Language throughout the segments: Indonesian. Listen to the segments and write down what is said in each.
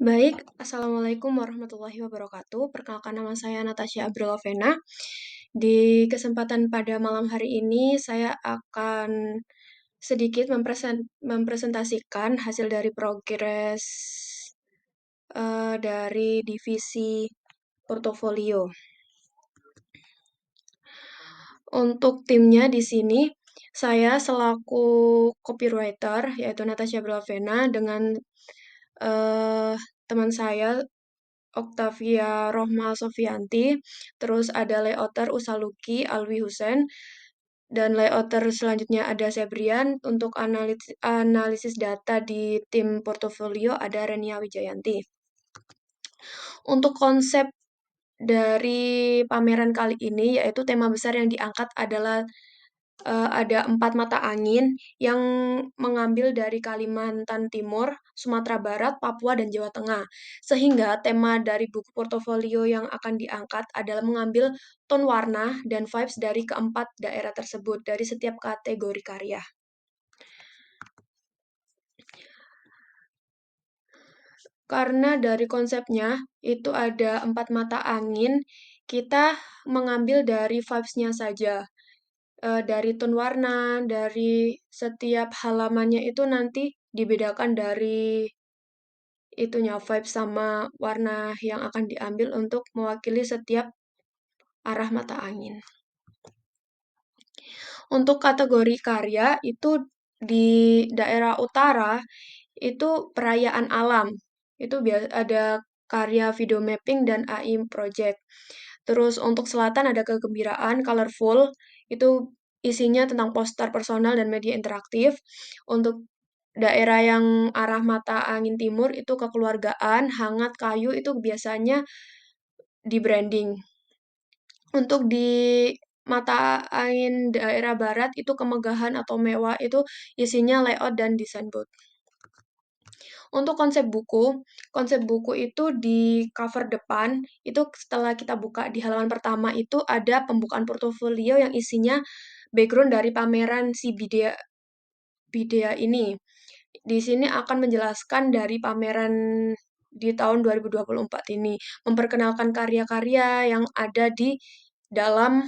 Baik, Assalamualaikum warahmatullahi wabarakatuh. Perkenalkan nama saya Natasha Abrilovena. Di kesempatan pada malam hari ini, saya akan sedikit mempresentasikan hasil dari progres dari divisi portofolio. Untuk timnya di sini, saya selaku copywriter, yaitu Natasha Abrilovena, dengan eh, teman saya Octavia Rohma Sofianti, terus ada layouter Usaluki Alwi Husen, dan layouter selanjutnya ada Sebrian. Untuk analisis data di tim portofolio ada Renia Wijayanti. Untuk konsep dari pameran kali ini, yaitu tema besar yang diangkat adalah ada 4 mata angin yang mengambil dari Kalimantan Timur, Sumatera Barat, Papua, dan Jawa Tengah. Sehingga tema dari buku portofolio yang akan diangkat adalah mengambil tone warna dan vibes dari keempat daerah tersebut dari setiap kategori karya. Karena dari konsepnya itu ada 4 mata angin, kita mengambil dari vibes-nya saja. Dari tone warna, dari setiap halamannya itu nanti dibedakan dari itunya vibe sama warna yang akan diambil untuk mewakili setiap arah mata angin. Untuk kategori karya itu di daerah utara itu perayaan alam. Itu ada karya video mapping dan AI project. Terus untuk selatan ada kegembiraan, colorful, itu isinya tentang poster personal dan media interaktif. Untuk daerah yang arah mata angin timur itu kekeluargaan, hangat, kayu, itu biasanya di branding. Untuk di mata angin daerah barat itu kemegahan atau mewah, itu isinya layout dan desain booth. Untuk konsep buku itu di cover depan, itu setelah kita buka di halaman pertama itu ada pembukaan portofolio yang isinya background dari pameran si Bidea, Bidea ini. Di sini akan menjelaskan dari pameran di tahun 2024 ini, memperkenalkan karya-karya yang ada dalam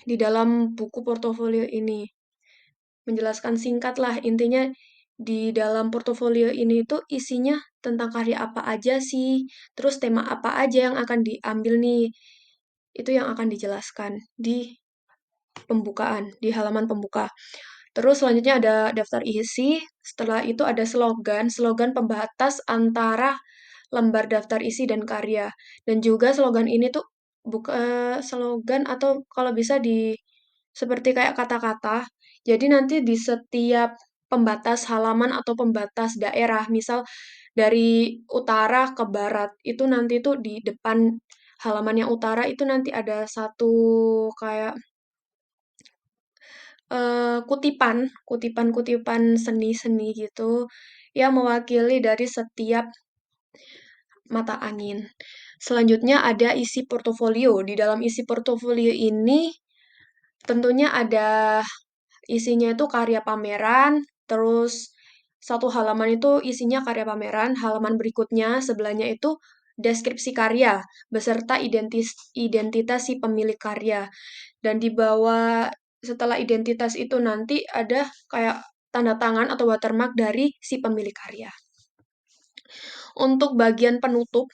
di dalam buku portofolio ini. Menjelaskan singkat lah, intinya di dalam portofolio ini itu isinya tentang karya apa aja sih, terus tema apa aja yang akan diambil nih, itu yang akan dijelaskan di pembukaan, di halaman pembuka. Terus selanjutnya ada daftar isi, setelah itu ada slogan pembatas antara lembar daftar isi dan karya. Dan juga slogan ini tuh buka slogan atau kalau bisa di seperti kayak kata-kata. Jadi nanti di setiap pembatas halaman atau pembatas daerah, misal dari utara ke barat, itu nanti tuh di depan halaman yang utara itu nanti ada satu kayak kutipan-kutipan seni-seni gitu yang mewakili dari setiap mata angin. Selanjutnya ada isi portofolio. Di dalam isi portofolio ini tentunya ada isinya itu karya pameran, terus satu halaman itu isinya karya pameran, halaman berikutnya sebelahnya itu deskripsi karya beserta identitas si pemilik karya. Dan di bawah setelah identitas itu nanti ada kayak tanda tangan atau watermark dari si pemilik karya. Untuk bagian penutup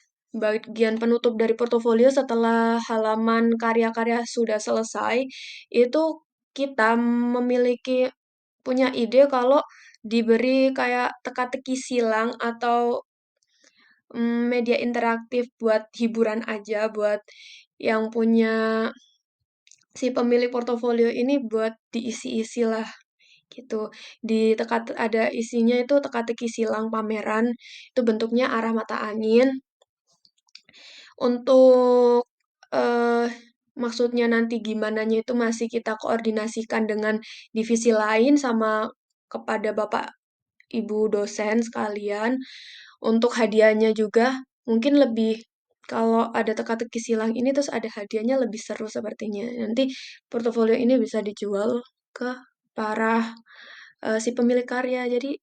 dari portofolio setelah halaman karya-karya sudah selesai, itu kita memiliki punya ide kalau diberi kayak teka-teki silang atau media interaktif buat hiburan aja, buat yang punya si pemilik portofolio ini buat diisi-isi lah gitu. Ada isinya itu teka-teki silang pameran, itu bentuknya arah mata angin. Untuk eh, maksudnya nanti gimananya itu masih kita koordinasikan dengan divisi lain sama kepada Bapak Ibu dosen sekalian. Untuk hadiahnya juga mungkin lebih kalau ada teka-teki silang ini terus ada hadiahnya lebih seru sepertinya. Nanti portofolio ini bisa dijual ke para si pemilik karya. Jadi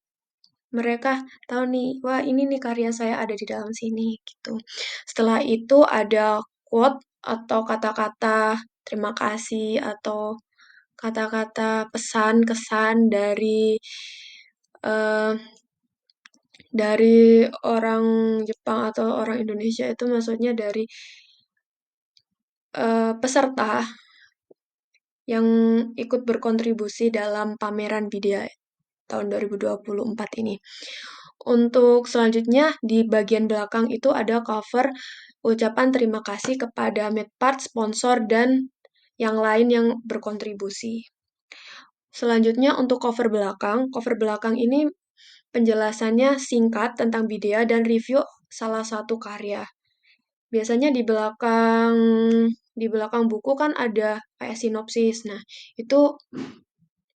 Mereka tahu nih, wah ini nih karya saya ada di dalam sini gitu. Setelah itu ada quote atau kata-kata terima kasih atau kata-kata pesan kesan eh, dari orang Jepang atau orang Indonesia itu maksudnya dari peserta yang ikut berkontribusi dalam pameran Bidea tahun 2024 ini. Untuk selanjutnya di bagian belakang itu ada cover ucapan terima kasih kepada Medpart, sponsor, dan yang lain yang berkontribusi. Selanjutnya untuk cover belakang ini penjelasannya singkat tentang Bidea dan review salah satu karya. Biasanya di belakang buku kan ada kayak sinopsis. Nah, itu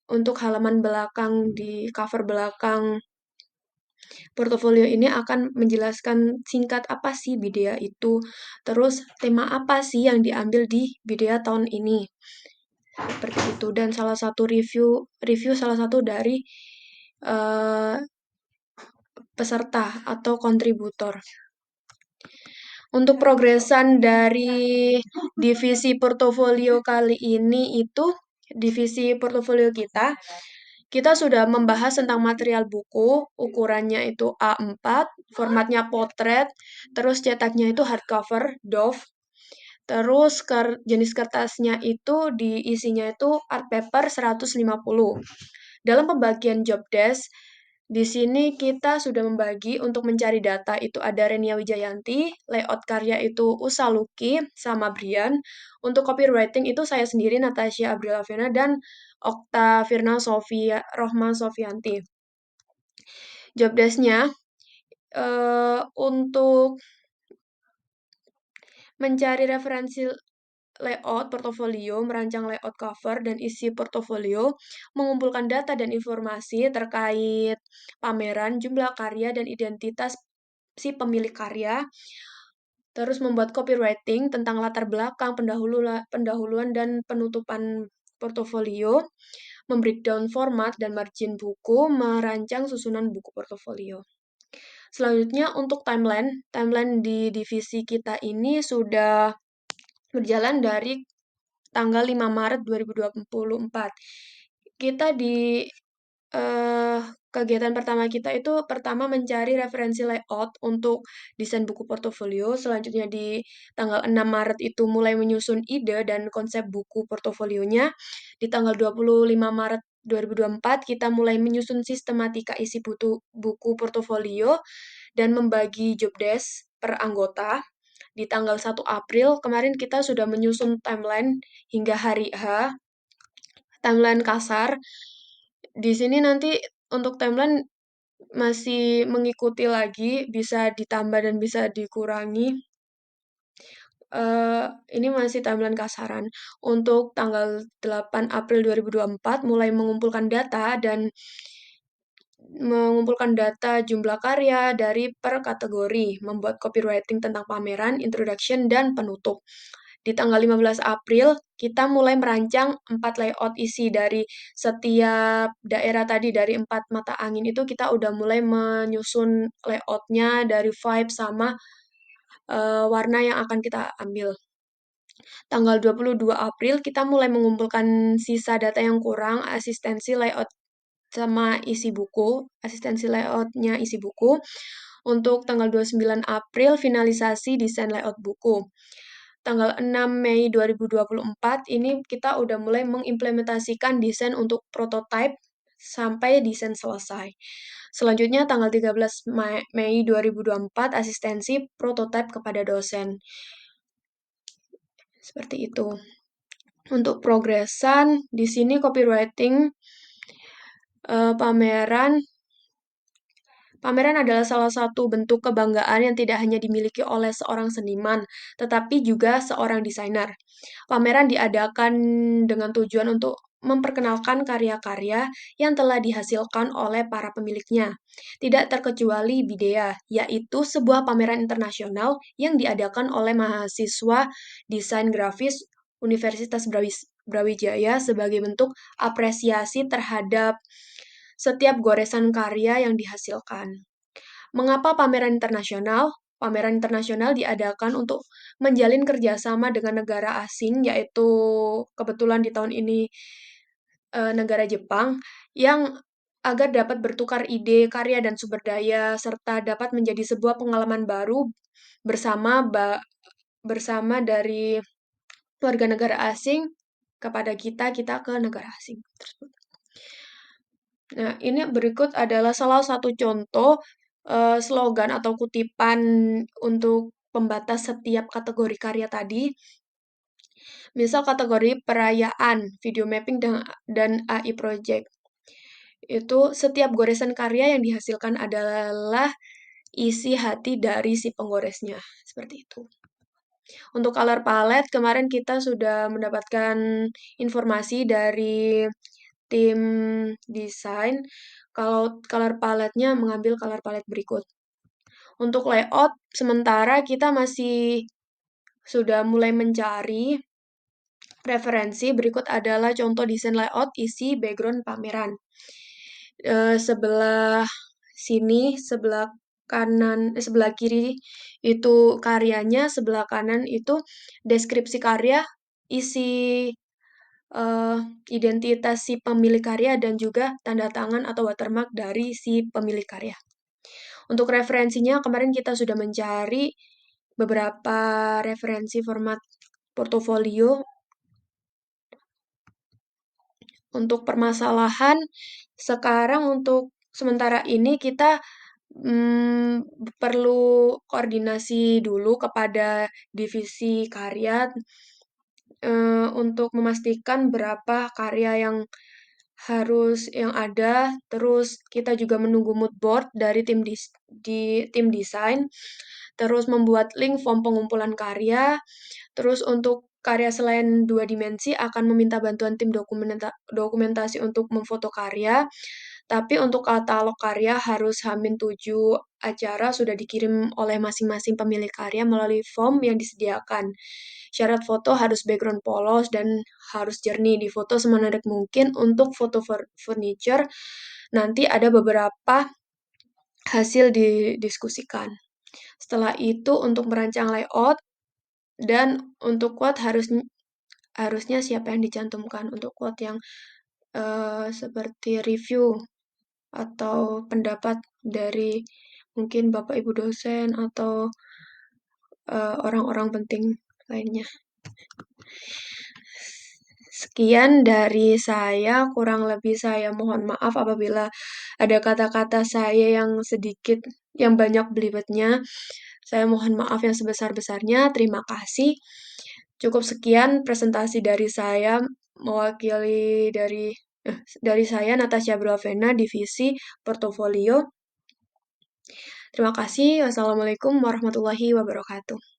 untuk halaman belakang di cover belakang portofolio ini akan menjelaskan singkat apa sih Bidea itu, terus tema apa sih yang diambil di Bidea tahun ini. Seperti itu dan salah satu review salah satu dari eh, peserta atau kontributor. Untuk progresan dari divisi portofolio kali ini itu, divisi portofolio kita sudah membahas tentang material buku, ukurannya itu A4, formatnya potret, terus cetaknya itu hardcover, doff, terus jenis kertasnya itu diisinya itu art paper 150. Dalam pembagian job desk, di sini kita sudah membagi untuk mencari data itu ada Renia Wijayanti, layout karya itu Usaluki sama Brian. Untuk copywriting itu saya sendiri Natasha Abrilavena dan Okta Firna Sofia Rohman Sofianti. Job desk-nya untuk mencari referensi layout portofolio, merancang layout cover dan isi portofolio, mengumpulkan data dan informasi terkait pameran, jumlah karya, dan identitas si pemilik karya, terus membuat copywriting tentang latar belakang, pendahuluan, dan penutupan portofolio, membreakdown format dan margin buku, merancang susunan buku portofolio. Selanjutnya untuk timeline di divisi kita ini sudah berjalan dari tanggal 5 Maret 2024. Kita di eh, kegiatan pertama kita itu pertama mencari referensi layout untuk desain buku portofolio. Selanjutnya di tanggal 6 Maret itu mulai menyusun ide dan konsep buku portofolionya. Di tanggal 25 Maret 2024 kita mulai menyusun sistematika isi buku portofolio dan membagi job desk per anggota. Di tanggal 1 April kemarin kita sudah menyusun timeline hingga hari H, timeline kasar. Di sini nanti untuk timeline masih mengikuti lagi, bisa ditambah dan bisa dikurangi. Ini masih timeline kasaran. Untuk tanggal 8 April 2024 mulai mengumpulkan data jumlah karya dari per kategori, membuat copywriting tentang pameran, introduction, dan penutup. Di tanggal 15 April, kita mulai merancang 4 layout isi dari setiap daerah tadi, dari 4 mata angin itu kita udah mulai menyusun layoutnya dari vibe sama warna yang akan kita ambil. Tanggal 22 April, kita mulai mengumpulkan sisa data yang kurang, asistensi layout sama isi buku, asistensi layoutnya isi buku. Untuk tanggal 29 April, finalisasi desain layout buku. Tanggal 6 Mei 2024 ini kita udah mulai mengimplementasikan desain untuk prototype sampai desain selesai. Selanjutnya tanggal 13 Mei 2024 asistensi prototype kepada dosen. Seperti itu. Untuk progresan di sini copywriting pameran Pameran adalah salah satu bentuk kebanggaan yang tidak hanya dimiliki oleh seorang seniman, tetapi juga seorang desainer. Pameran diadakan dengan tujuan untuk memperkenalkan karya-karya yang telah dihasilkan oleh para pemiliknya. Tidak terkecuali Bidea, yaitu sebuah pameran internasional yang diadakan oleh mahasiswa desain grafis Universitas Brawijaya sebagai bentuk apresiasi terhadap setiap goresan karya yang dihasilkan. Mengapa pameran internasional? Pameran internasional diadakan untuk menjalin kerjasama dengan negara asing, yaitu kebetulan di tahun ini negara Jepang, yang agar dapat bertukar ide, karya, dan sumber daya, serta dapat menjadi sebuah pengalaman baru bersama bersama dari warga negara asing kepada kita, kita ke negara asing tersebut. Nah, ini berikut adalah salah satu contoh slogan atau kutipan untuk pembatas setiap kategori karya tadi. Misal kategori perayaan, video mapping, dan AI project. Itu setiap goresan karya yang dihasilkan adalah isi hati dari si penggoresnya. Seperti itu. Untuk color palette, kemarin kita sudah mendapatkan informasi dari tim desain kalau color palette-nya mengambil color palette berikut. Untuk layout, sementara kita masih sudah mulai mencari referensi. Berikut adalah contoh desain layout isi background pameran. Sebelah sini, sebelah kiri itu karyanya, sebelah kanan itu deskripsi karya, isi identitas si pemilik karya, dan juga tanda tangan atau watermark dari si pemilik karya. Untuk referensinya, kemarin kita sudah mencari beberapa referensi format portofolio. Untuk permasalahan, sekarang untuk sementara ini kita perlu koordinasi dulu kepada divisi karya untuk memastikan berapa karya yang ada. Terus kita juga menunggu mood board dari tim desain. Terus membuat link form pengumpulan karya. Terus untuk karya selain 2 dimensi akan meminta bantuan tim dokumentasi untuk memfoto karya. Tapi untuk katalog karya harus H-7 acara sudah dikirim oleh masing-masing pemilik karya melalui form yang disediakan. Syarat foto harus background polos dan harus jernih. Difoto semenarik mungkin. Untuk foto furniture, nanti ada beberapa hasil didiskusikan. Setelah itu untuk merancang layout dan untuk quote harusnya siapa yang dicantumkan. Untuk quote yang seperti review atau pendapat dari mungkin Bapak Ibu dosen atau orang-orang penting lainnya. Sekian dari saya, kurang lebih saya mohon maaf apabila ada kata-kata saya yang banyak belibetnya. Saya mohon maaf yang sebesar-besarnya. Terima kasih. Cukup sekian presentasi dari saya, mewakili dari saya, Natasha Bravena, Divisi Portofolio. Terima kasih. Wassalamualaikum warahmatullahi wabarakatuh.